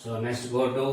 So next go to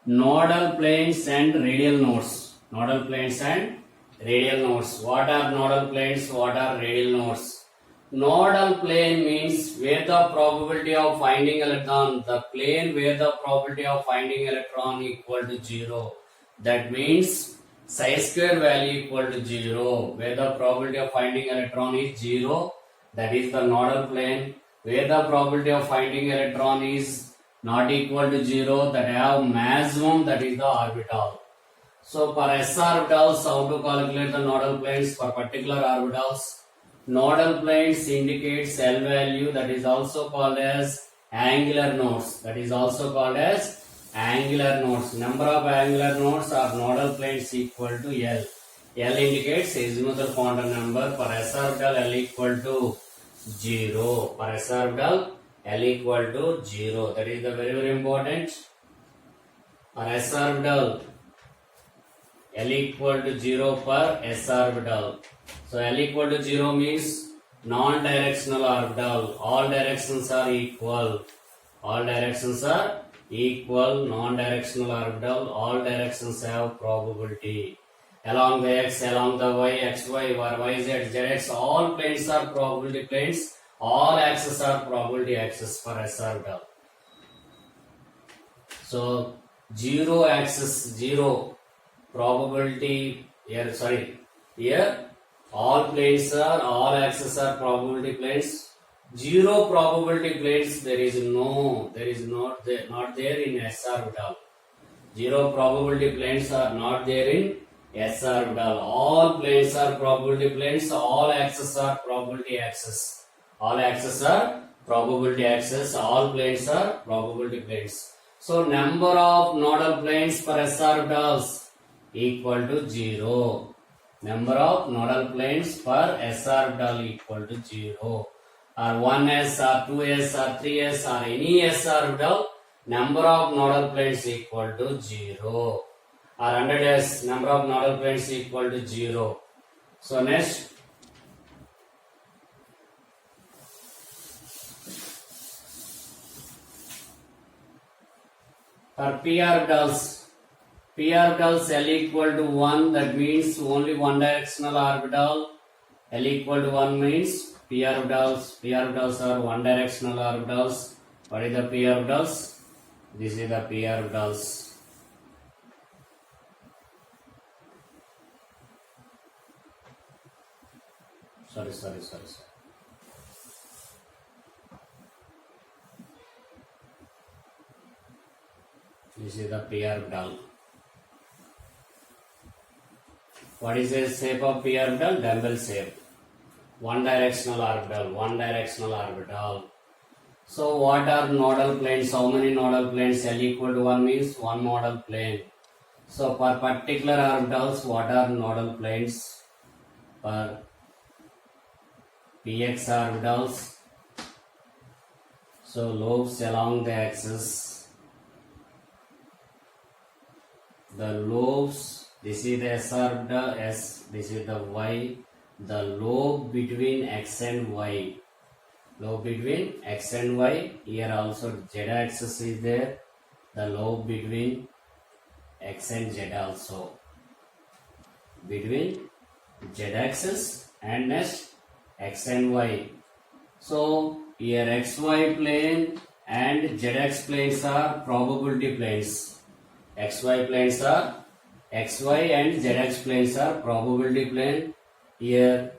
nodal planes and radial nodes. Nodal planes and radial nodes. What are nodal planes? What are radial nodes? Nodal plane means where the probability of finding electron, the plane where the probability of finding electron equal to 0. That means psi square value equal to 0. Where the probability of finding electron is 0, that is the nodal plane. Where the probability of finding electron is not equal to 0, that have maximum, that is the orbital. So for s orbitals, how to calculate the nodal planes for particular orbitals? Nodal planes indicates L value, that is also called as angular nodes. That is also called as angular nodes. Number of angular nodes or nodal planes equal to L. L indicates azimuthal quantum number. For s orbital, L equal to 0. For s orbital, L equal to 0. That is the very important. For s orbital, L equal to 0 for s orbital. So L equal to 0 means non-directional orbital. All directions are equal. All directions are equal. Non-directional orbital. All directions have probability. Along the x, along the y, x, y, y, z, z, x, all planes are probability planes. All axes are probability axes for s orbital. So 0 axis, 0 probability here. Here all planes are, all axes are probability planes. 0 probability planes there is not there in s orbital. 0 probability planes are not there in s orbital. All planes are probability planes. All axes are probability axes. All axes are probability axes. All planes are probability planes. So number of nodal planes for s orbitals equal to 0. Number of nodal planes for s orbital equal to 0. Or 1s or 2s or 3s or any s orbital, number of nodal planes equal to 0. Or 100s, number of nodal planes equal to 0. So next, for p orbitals, L equal to 1, that means only one directional orbital. L equal to 1 means p orbitals are one directional orbitals. What is the p orbitals? This is the p orbitals. Sorry. This is the p orbital. What is the shape of p orbital? Dumbbell shape. One directional orbital. So what are nodal planes? How many nodal planes? L equal to 1 means one nodal plane. So for particular orbitals, what are nodal planes? For px orbitals, so lobes along the axis. The lobes, this is the s orbital, s, this is the y. The lobe between x and y. Lobe between x and y. Here also z axis is there. The lobe between x and z also. Between z axis and next x and y. So here xy plane and zx planes are probability planes. XY planes are, XY and ZX planes are probability plane. Here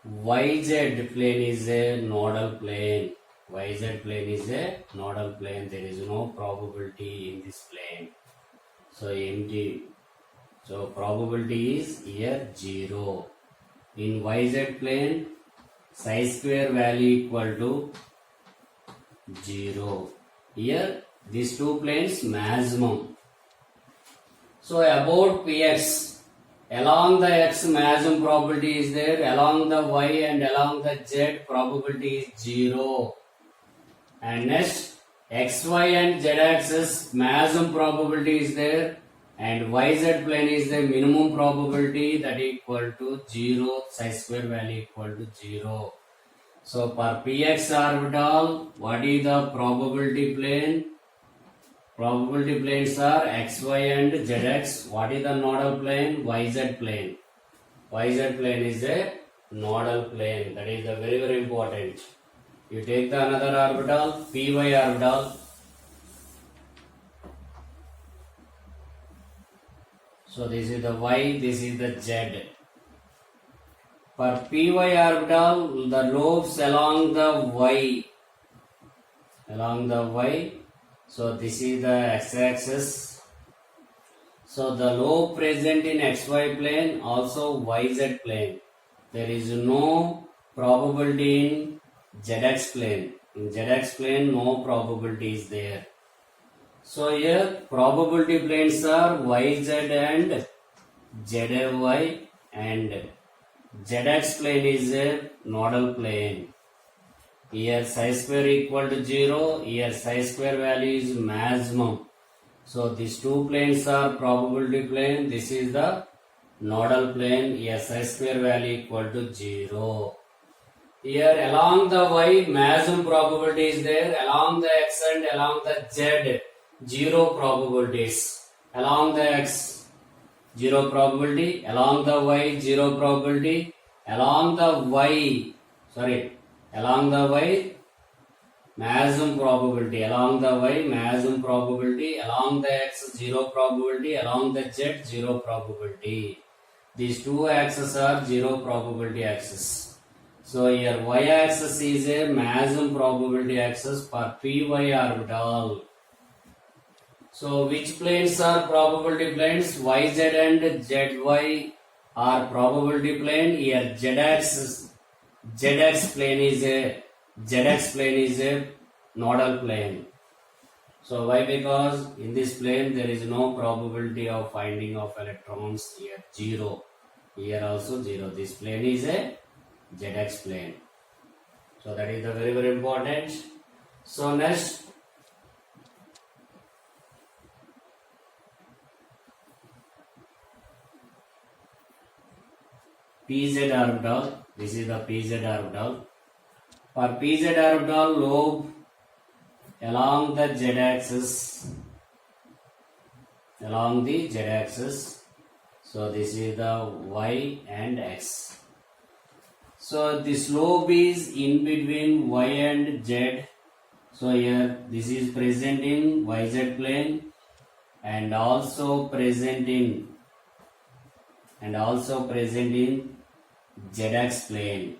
YZ plane is a nodal plane. YZ plane is a nodal plane. There is no probability in this plane. So empty. So probability is here 0. In YZ plane, psi square value equal to 0. Here these two planes maximum. So about px, along the x maximum probability is there, along the y and along the z probability is 0. And next xy and z axis maximum probability is there, and yz plane is the minimum probability, that equal to 0, psi square value equal to 0. So for px orbital, what is the probability plane? Probability planes are xy and zx. What is the nodal plane? Yz plane. Yz plane is a nodal plane. That is the very important. You take the another orbital, py orbital. So this is the y, this is the z. For py orbital, the lobes along the y. So this is the x-axis. So the lobe present in xy plane, also yz plane. There is no probability in zx plane. In zx plane, no probability is there. So here probability planes are yz and zy, and zx plane is a nodal plane. Here psi square equal to 0, here psi square value is maximum. So these two planes are probability plane, this is the nodal plane, here psi square value equal to 0. Here along the y maximum probability is there, along the x and along the z 0 probabilities. Along the x 0 probability, along the y 0 probability, along the y maximum probability, along the y maximum probability, along the x 0 probability, along the z 0 probability. These two axes are 0 probability axis. So here y axis is a maximum probability axis for py orbital. So which planes are probability planes? Yz and zy are probability plane. Here zx plane is a nodal plane. So why? Because in this plane there is no probability of finding of electrons. Here 0. Here also 0. This plane is a zx plane. So that is the very important. So next, pz orbital. This is the pz orbital. For pz orbital, lobe along the z-axis. So this is the y and x. So this lobe is in between y and z. So here this is present in yz plane and also present in zx plane.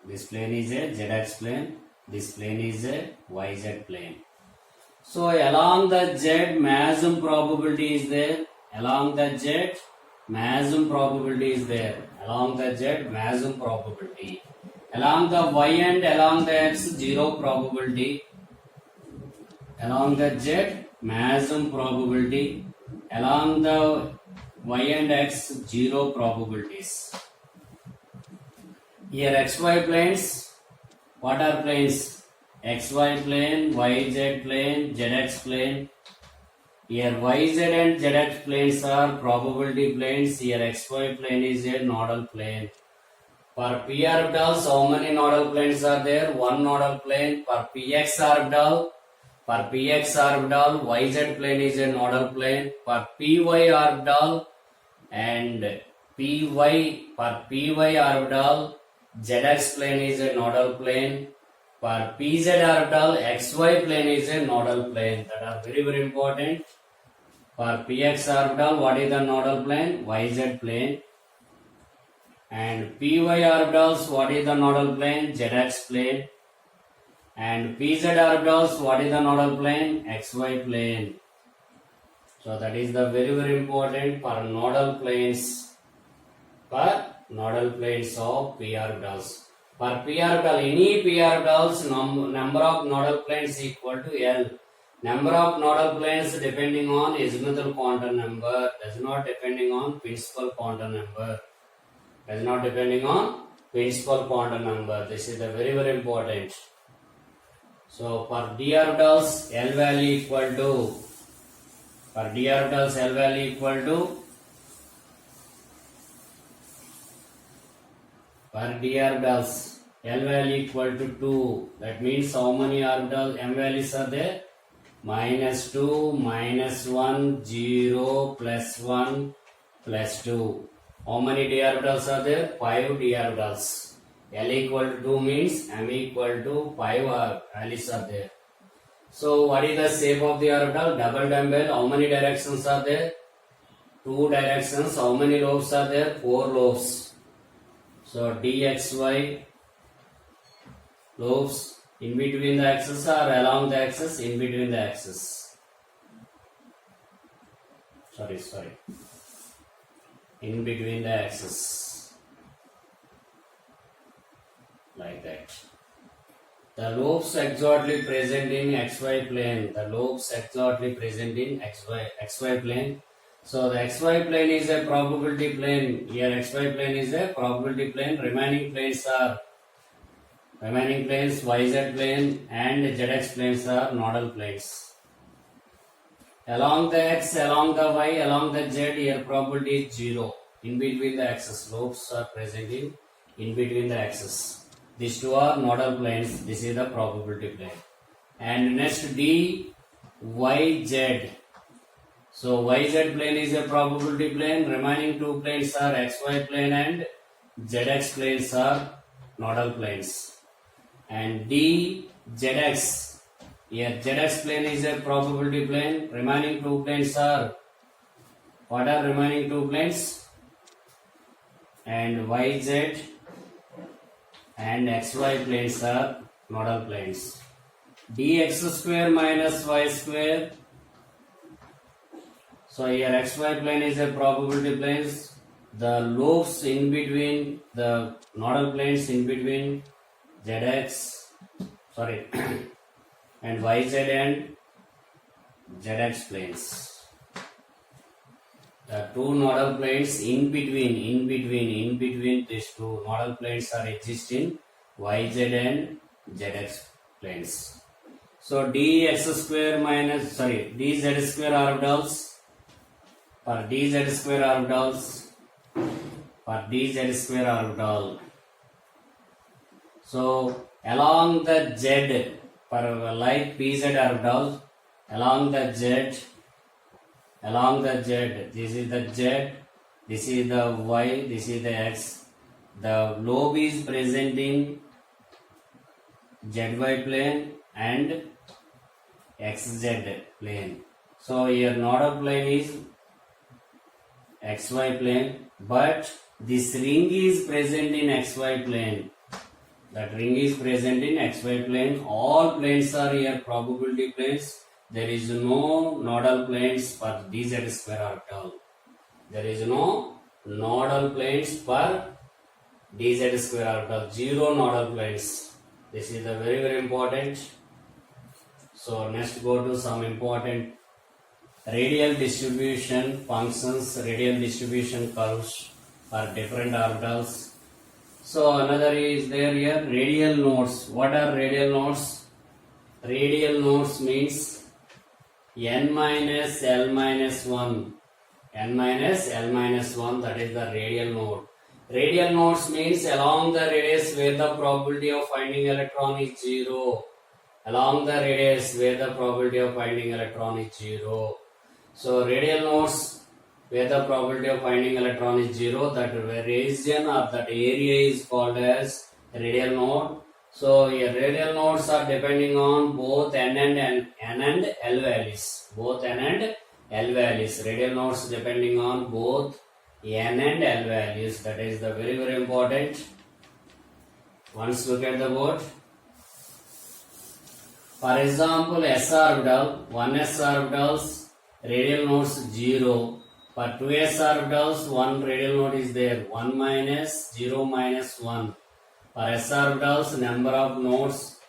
This plane is a zx plane, this plane is a yz plane. So along the z maximum probability is there, along the z maximum probability is there, along the z maximum probability, along the y and along the x 0 probability, along the z maximum probability, along the y and x 0 probabilities. Here xy planes, what are planes? Xy plane, yz plane, zx plane. Here yz and zx planes are probability planes. Here xy plane is a nodal plane. For p orbitals, how many nodal planes are there? One nodal plane. For px orbital, yz plane is a nodal plane. For py orbital and py orbital, zx plane is a nodal plane. For pz orbital, xy plane is a nodal plane. That are very important. For px orbital, what is the nodal plane? Yz plane. And py orbitals, what is the nodal plane? Zx plane. And pz orbitals, what is the nodal plane? Xy plane. So that is the very important for nodal planes. For nodal planes of p orbitals. For p orbital, any p orbitals, number of nodal planes equal to L. Number of nodal planes depending on azimuthal quantum number, does not depending on principal quantum number. This is the very important. So for d orbitals, L value equal to, for d orbitals L value equal to, for d orbitals L value equal to 2. That means how many orbitals M values are there? -2, -1, 0, +1, +2. How many d orbitals are there? 5 d orbitals. L equal to 2 means m equal to 5 Alice are there. So what is the shape of the orbital? Double dumbbell. How many directions are there? 2 directions. How many lobes are there? 4 lobes. So dxy lobes in between the axis or along the axis? In between the axis. Sorry. In between the axis. Like that. The lobes exactly present in xy plane. The lobes exactly present in xy plane. So the xy plane is a probability plane. Here xy plane is a probability plane. Remaining planes yz plane and zx planes are nodal planes. Along the x, along the y, along the z, here probability is 0. In between the axis, lobes are present in between the axis. These two are nodal planes. This is the probability plane. And next d, y, z. So yz plane is a probability plane. Remaining two planes are xy plane and zx planes are nodal planes. And d, zx. Here zx plane is a probability plane. Remaining two planes are, what are remaining two planes? And yz and xy planes are nodal planes. Dx square minus y square. So here xy plane is a probability planes. The lobes in between the nodal planes in between zx, and yz and zx planes. The two nodal planes in between these two nodal planes are existing yz and zx planes. So dz square orbitals for dz square orbital. So along the z, for like pz orbital, along the z, this is the z, this is the y, this is the x. The lobe is present in zy plane and xz plane. So here nodal plane is xy plane, but this ring is present in xy plane. That ring is present in xy plane. All planes are here probability planes. There is no nodal planes for dz square orbital. There is no nodal planes for dz square orbital. 0 nodal planes. This is the very important. So next go to some important radial distribution functions, radial distribution curves for different orbitals. So another is there here, radial nodes. What are radial nodes? Radial nodes means n minus l minus 1. N minus l minus 1, that is the radial node. Radial nodes means along the radius where the probability of finding electron is 0. Along the radius where the probability of finding electron is 0. So radial nodes where the probability of finding electron is 0, that region or that area is called as radial node. So here radial nodes are depending on both n and l values. Both n and l values. Radial nodes depending on both n and l values. That is the very important. Once look at the board. For example, s orbital, 1s orbitals, radial nodes 0. For 2s orbitals, one radial node is there, 1 minus 0 minus 1. For s orbitals, number of nodes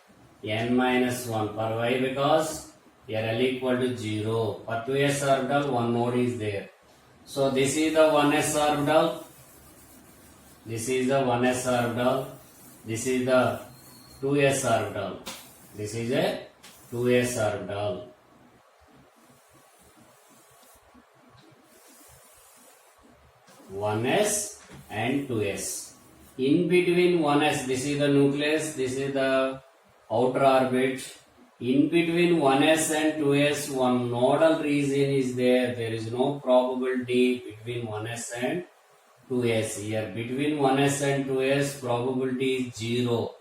n minus 1. For y, because here l equal to 0. For 2s orbital, one node is there. So this is the 1s orbital. This is the 1s orbital. This is the 2s orbital. This is a 2s orbital. One s and 2s. In between 1s, this is the nucleus, this is the outer orbit, In between 1s and 2s, one nodal region is there. There is no probability between 1s and 2s. Here, between 1s and 2s, probability is 0.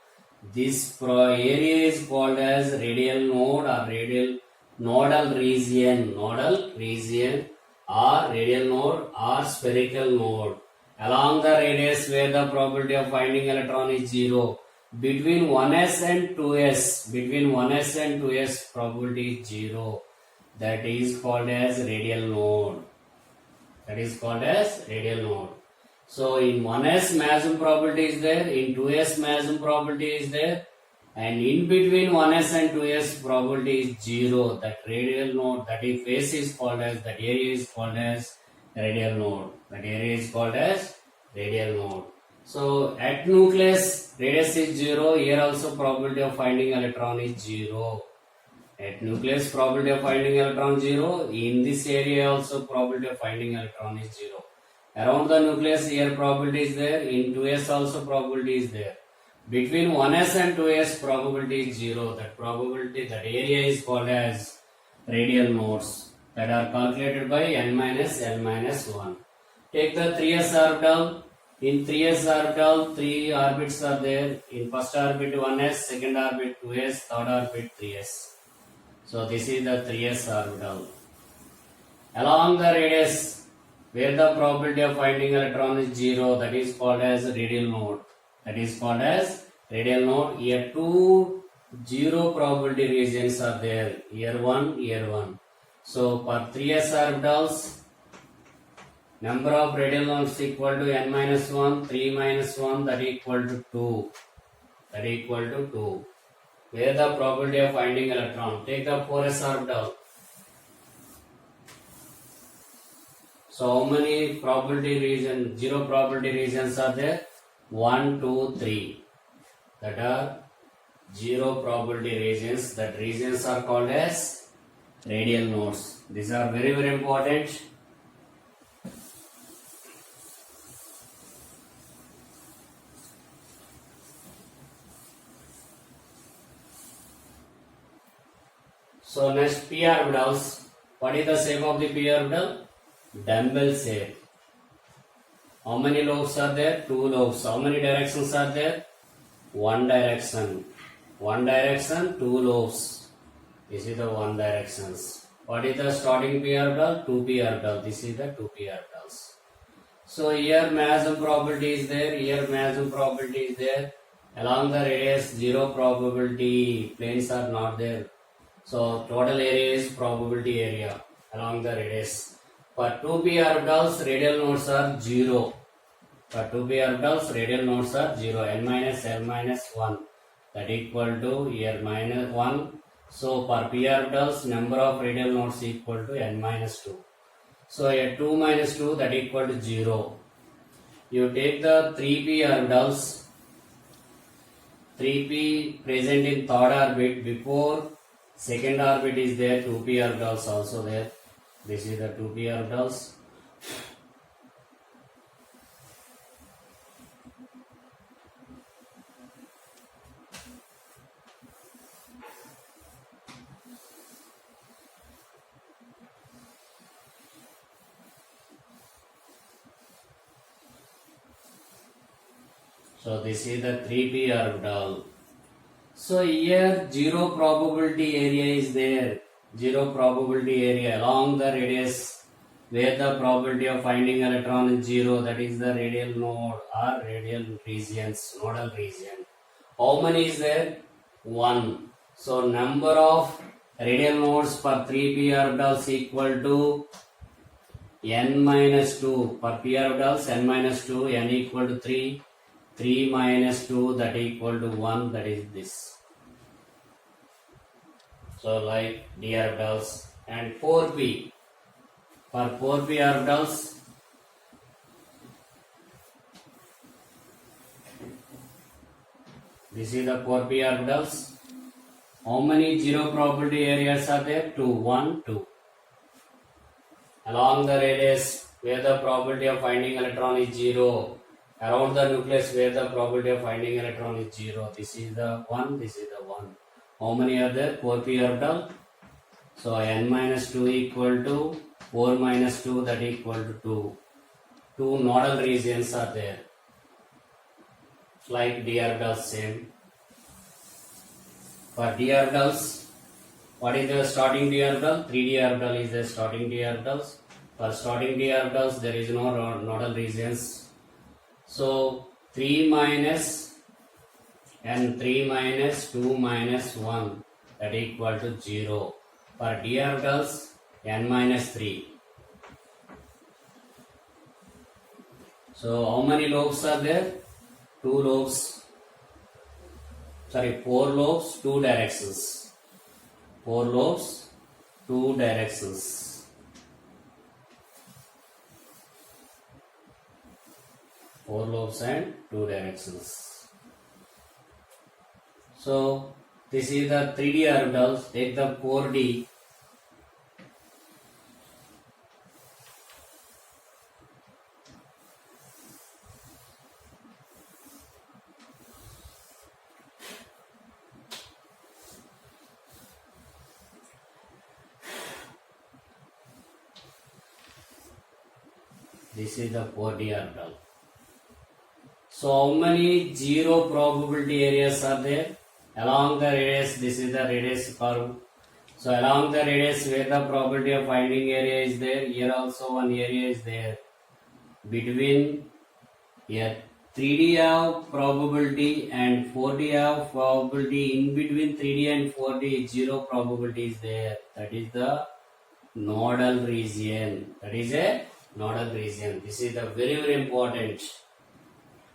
This area is called as radial node or radial nodal region. Nodal region or radial node or spherical node. Along the radius where the probability of finding electron is 0. Between 1s and 2s, between 1s and 2s, probability is 0. That is called as radial node. That is called as radial node. So in 1s maximum probability is there, in 2s maximum probability is there, and in between 1s and 2s probability is 0. That radial node, that is face is called as, that area is called as radial node. That area is called as radial node. So at nucleus radius is 0. Here also probability of finding electron is 0. At nucleus probability of finding electron 0. In this area also probability of finding electron is 0. Around the nucleus here probability is there. In 2s also probability is there. Between 1s and 2s probability is 0. That probability, that area is called as radial nodes that are calculated by n minus L minus 1. Take the 3s orbital. In 3s orbital, 3 orbits are there. In first orbit 1s, second orbit 2s, third orbit 3s. So this is the 3s orbital. Along the radius, where the probability of finding electron is 0, that is called as radial node. That is called as radial node. Here 2 0 probability regions are there. Here 1, here 1. So for 3s orbitals, number of radial nodes equal to n minus 1, 3 minus 1, that equal to 2. That equal to 2. Where the probability of finding electron. Take the 4s orbital. So how many probability regions, 0 probability regions are there? 1, 2, 3. That are 0 probability regions. That regions are called as radial nodes. These are very, very important. So next p orbitals. What is the shape of the p orbital? Dumbbell shape. How many lobes are there? 2 lobes. How many directions are there? 1 direction. 1 direction, 2 lobes. This is the 1 directions. What is the starting p orbital? 2p orbital. This is the 2p orbitals. So here maximum probability is there. Here maximum probability is there. Along the radius 0 probability. Planes are not there. So total area is probability area along the radius. For 2p orbitals, radial nodes are 0. For 2p orbitals, radial nodes are 0. N minus L minus 1. That equal to here minus 1. So for p orbitals, number of radial nodes equal to n minus 2. So here 2 minus 2, that equal to 0. You take the 3p orbitals. 3p present in third orbit. Before second orbit is there, 2p orbitals also there. This is the 2p orbitals. So this is the 3p orbital. So here 0 probability area is there. 0 probability area along the radius where the probability of finding electron is 0, that is the radial node or radial regions, nodal region. How many is there? 1. So number of radial nodes per 3p orbitals equal to n minus 2. Per p orbitals n minus 2, n equal to 3. 3 minus 2, that equal to 1, that is this. So like d orbitals and 4p. For 4p orbitals, this is the 4p orbitals. How many 0 probability areas are there? 2, 1, 2. Along the radius where the probability of finding electron is 0. Around the nucleus where the probability of finding electron is 0. This is the 1, this is the 1. How many are there? 4p orbital. So n minus 2 equal to 4 minus 2, that equal to 2. Two nodal regions are there. Like d orbitals same. For d orbitals, what is the starting d orbital? 3d orbital is the starting d orbitals. For starting d orbitals, there is no nodal regions. So 3 minus and 3 minus 2 minus 1, that equal to 0. For d orbitals, n minus 3. So how many lobes are there? 2 lobes. Sorry, 4 lobes, 2 directions. 4 lobes, 2 directions. 4 lobes and 2 directions. So this is the 3D orbitals. Take the 4D. This is the 4D orbital. So how many zero probability areas are there? Along the radius, this is the radius curve. So along the radius where the probability of finding area is there, here also one area is there. Between here 3D have probability and 4D have probability. In between 3D and 4D, zero probability is there. That is the nodal region. That is a nodal region. This is the very important.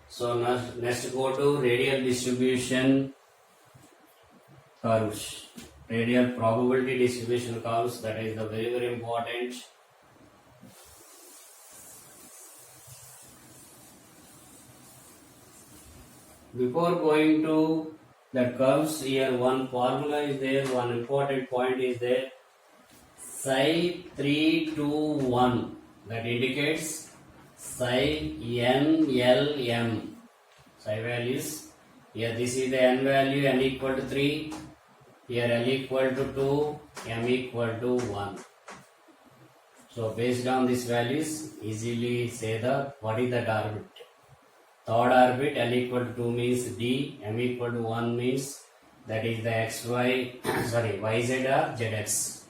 So next go to radial distribution curves. Radial probability distribution curves. That is the very important. Before going to the curves, here one formula is there, one important point is there. Psi 3 to 1, that indicates psi n l m. Psi values. Here this is the n value, n equal to 3. Here l equal to 2, m equal to 1. So based on these values, easily say what is that orbit. Third orbit, L equal to 2 means D, M equal to 1 means that is the XY, sorry, YZ or ZX.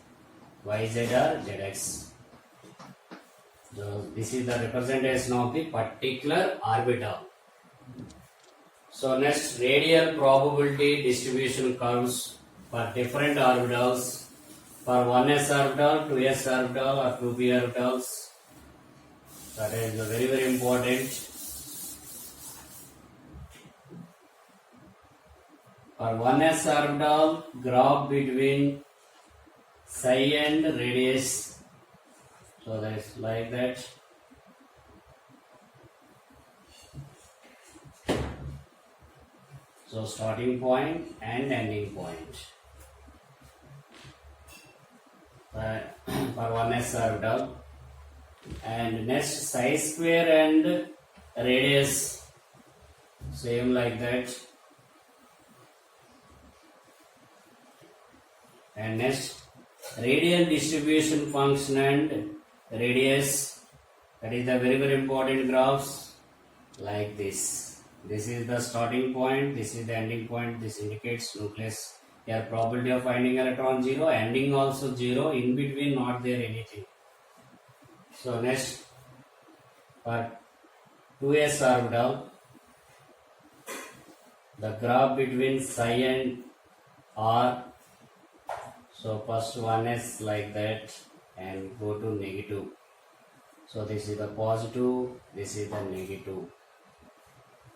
YZ or ZX. So this is the representation of the particular orbital. So next, radial probability distribution curves for different orbitals. For 1s orbital, 2s orbital or 2p orbitals. That is very important. For 1s orbital, graph between psi and radius. So that is like that. So starting point and ending point. For 1s orbital. And next, psi square and radius. Same like that. And next, radial distribution function and radius. That is the very important graphs like this. This is the starting point, this is the ending point. This indicates nucleus. Here probability of finding electron 0, ending also 0, in between not there anything. So next, for 2s orbital, the graph between psi and r. So first 1s like that and go to negative. So this is the positive, this is the negative.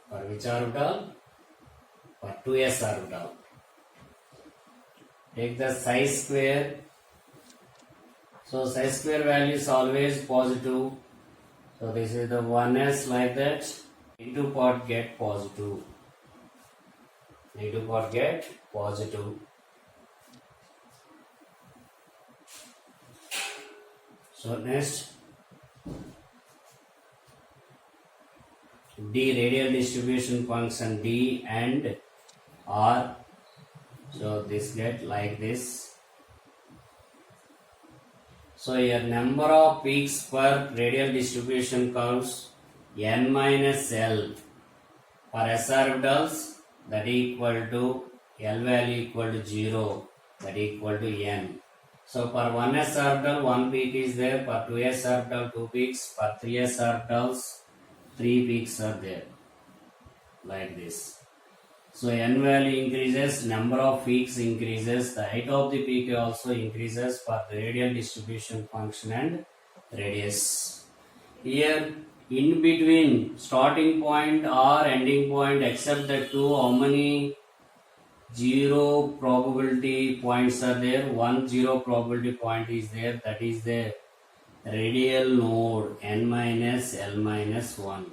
For which orbital? For 2s orbital. Take the psi square. So psi square value is always positive. So this is the 1s like that. Negative part get positive. Negative part get positive. So next, D radial distribution function D and R. So this get like this. So here number of peaks per radial distribution curves n minus L for S orbitals, that equal to L value equal to 0, that equal to n. So for 1s orbital 1 peak is there, for 2s orbital 2 peaks, for 3s orbitals 3 peaks are there, like this. So n value increases, number of peaks increases, the height of the peak also increases for the radial distribution function and radius. Here in between starting point or ending point, except the two, how many zero probability points are there? One zero probability point is there, that is the radial node n minus L minus 1.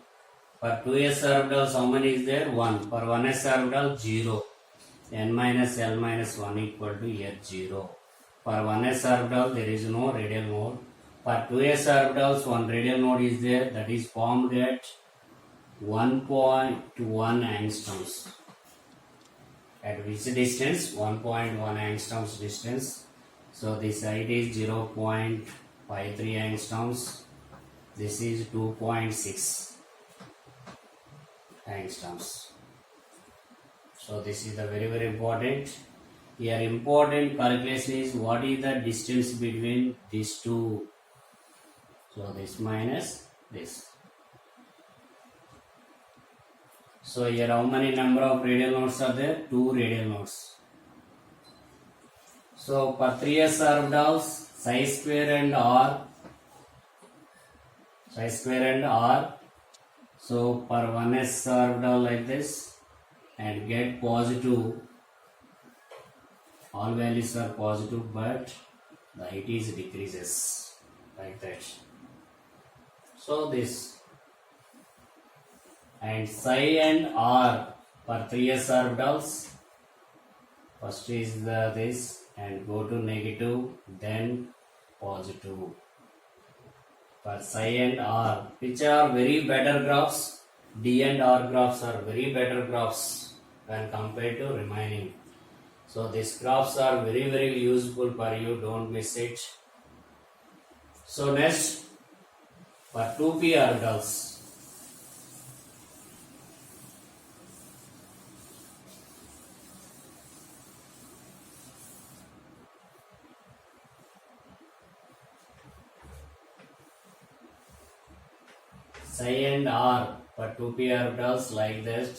For 2s orbitals, how many is there? 1. For 1s orbital, 0. n minus L minus 1 equal to H0. For 1s orbital, there is no radial node. For 2s orbitals, one radial node is there, that is formed at 1.1 angstroms. At which distance? 1.1 angstroms distance. So this height is 0.53 angstroms. This is 2.6 angstroms. So this is the very important. Here important calculation is what is the distance between these two. So this minus this. So here how many number of radial nodes are there? 2 radial nodes. So for 3s orbitals, psi square and r. So for 1s orbital like this, and get positive. All values are positive, but the height is decreases like that. So this, and psi and r for 3s orbitals, first is this and go to negative, then positive. For psi and r, which are very better graphs, D and R graphs are very better graphs when compared to remaining. So these graphs are very useful for you, don't miss it. So next, for 2p orbitals, psi and r for 2p orbitals like that,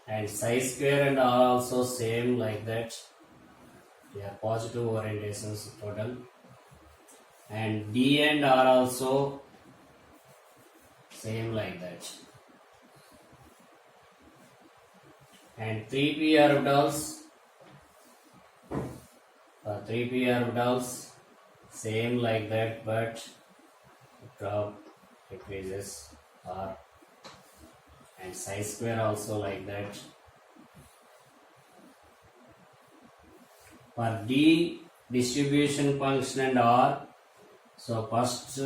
and psi square and r also same like that. They are positive orientations total, and d and r also same like that. And 3p orbitals, for 3p orbitals same like that, but drop decreases r, and psi square also like that. For d distribution function and r, so first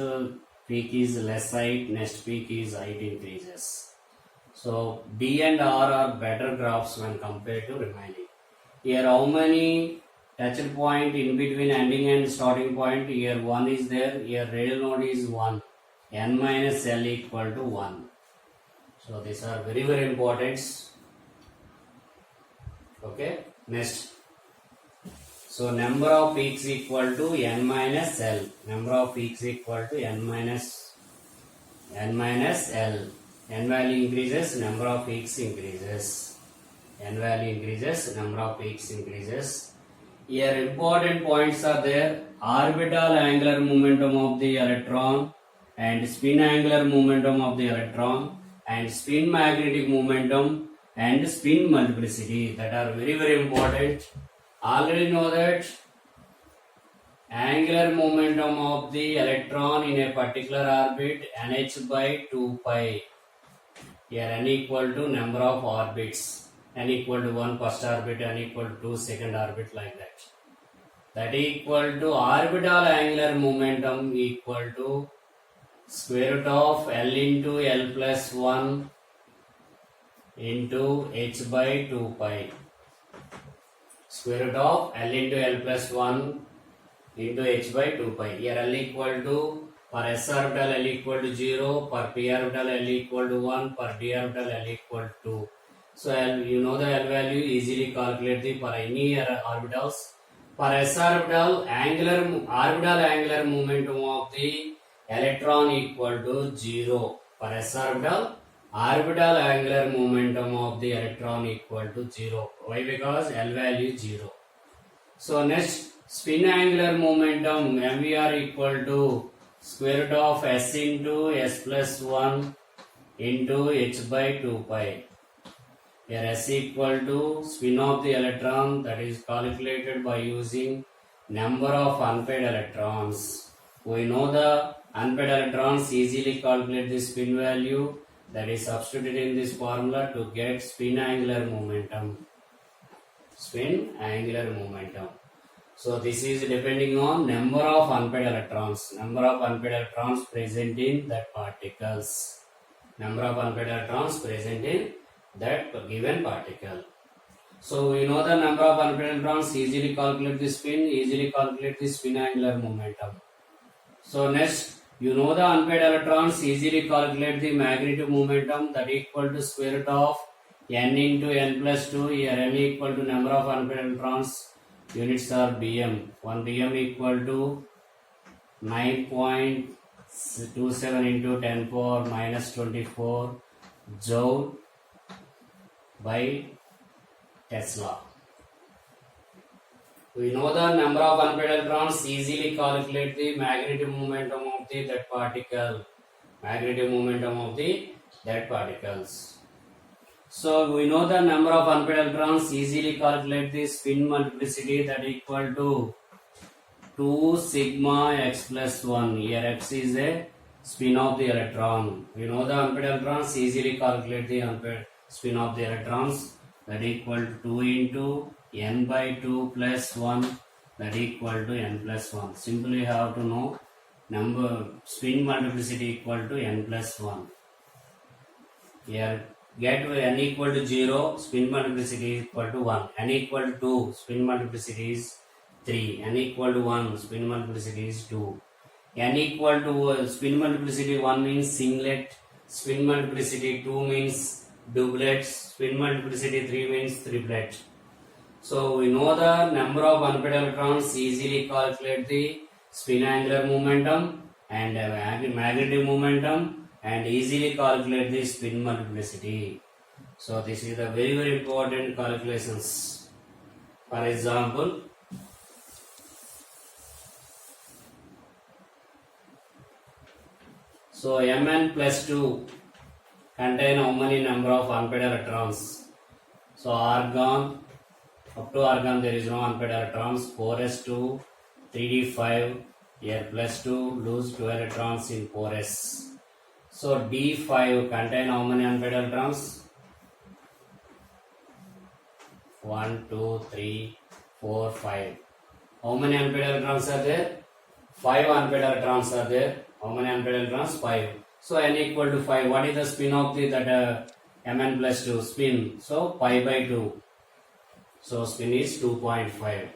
peak is less height, next peak is height increases. So d and r are better graphs when compared to remaining. Here how many touch point in between ending and starting point? Here 1 is there, here radial node is 1, n minus L equal to 1. So these are very important. Okay, next. So number of peaks equal to n minus L. Number of peaks equal to n minus L. N value increases, number of peaks increases. N value increases, number of peaks increases. Here important points are there. Orbital angular momentum of the electron, and spin angular momentum of the electron, and spin magnetic momentum, and spin multiplicity, that are very important. Already know that angular momentum of the electron in a particular orbit, nh by 2 pi. Here n equal to number of orbits, n equal to 1 first orbit, n equal to 2 second orbit, like that. That equal to orbital angular momentum equal to square root of L into L plus 1 into h by 2 pi. square root of L into L plus 1 into h by 2 pi. Here L equal to, for s orbital L equal to 0, for p orbital L equal to 1, for d orbital L equal to 2. So you know the L value, easily calculate the for any orbitals. For s orbital, orbital angular momentum of the electron equal to 0. For s orbital angular momentum of the electron equal to 0. Why? Because L value 0. So next, spin angular momentum mvr equal to square root of s into s plus 1 into h by 2 pi. Here s equal to spin of the electron, that is calculated by using number of unpaired electrons. We know the unpaired electrons, easily calculate the spin value, that is substituted in this formula to get spin angular momentum. Spin angular momentum. So this is depending on number of unpaired electrons. Number of unpaired electrons present in that particles. Number of unpaired electrons present in that given particle. So we know the number of unpaired electrons, easily calculate the spin, easily calculate the spin angular momentum. So next, you know the unpaired electrons, easily calculate the magnetic momentum, that equal to square root of n into n plus 2. Here n equal to number of unpaired electrons, units are bm. 1 bm equal to 9.27 into 10 power minus 24 joule by Tesla. We know the number of unpaired electrons, easily calculate the magnetic momentum of the that particle. Magnetic momentum of the that particles. So we know the number of unpaired electrons, easily calculate the spin multiplicity, that equal to 2 sigma x plus 1. Here x is a spin of the electron. We know the unpaired electrons, easily calculate the unpaired spin of the electrons, that equal to 2 into n by 2 plus 1, that equal to n plus 1. Simply have to know number spin multiplicity equal to n plus 1. Here get n equal to 0, spin multiplicity is equal to 1. N equal to 2, spin multiplicity is 3. N equal to 1, spin multiplicity is 2. N equal to spin multiplicity 1 means singlet, spin multiplicity 2 means doublets, spin multiplicity 3 means triplet. So we know the number of unpaired electrons, easily calculate the spin angular momentum and magnetic momentum, and easily calculate the spin multiplicity. So this is the very important calculations. For example, so Mn plus 2 contain how many number of unpaired electrons? So argon, up to argon there is no unpaired electrons. 4s2, 3d5, here plus 2, lose 2 electrons in 4s. So d5 contain how many unpaired electrons? 1, 2, 3, 4, 5. How many unpaired electrons are there? 5 unpaired electrons are there. How many unpaired electrons? 5. So n equal to 5. What is the spin of the Mn plus 2? Spin. So pi by 2. So spin is 2.5.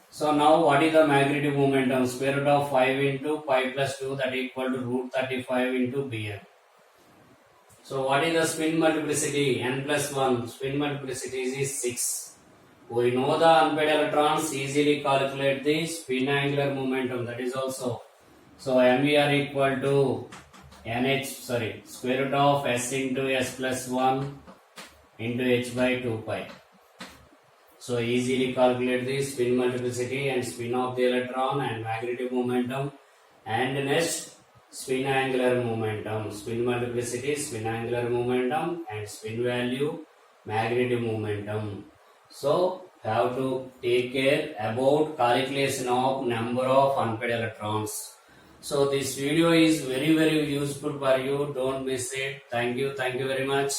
So now what is the magnetic momentum? Square root of 5 into pi plus 2, that equal to root 35 into bm. So what is the spin multiplicity? N plus 1. Spin multiplicity is 6. We know the unpaired electrons, easily calculate the spin angular momentum, that is also. So mvr equal to square root of s into s plus 1 into h by 2 pi. So easily calculate the spin multiplicity and spin of the electron and magnetic momentum, and next spin angular momentum. Spin multiplicity, spin angular momentum, and spin value, magnetic momentum. So have to take care about calculation of number of unpaired electrons. So this video is very useful for you. Don't miss it. Thank you very much.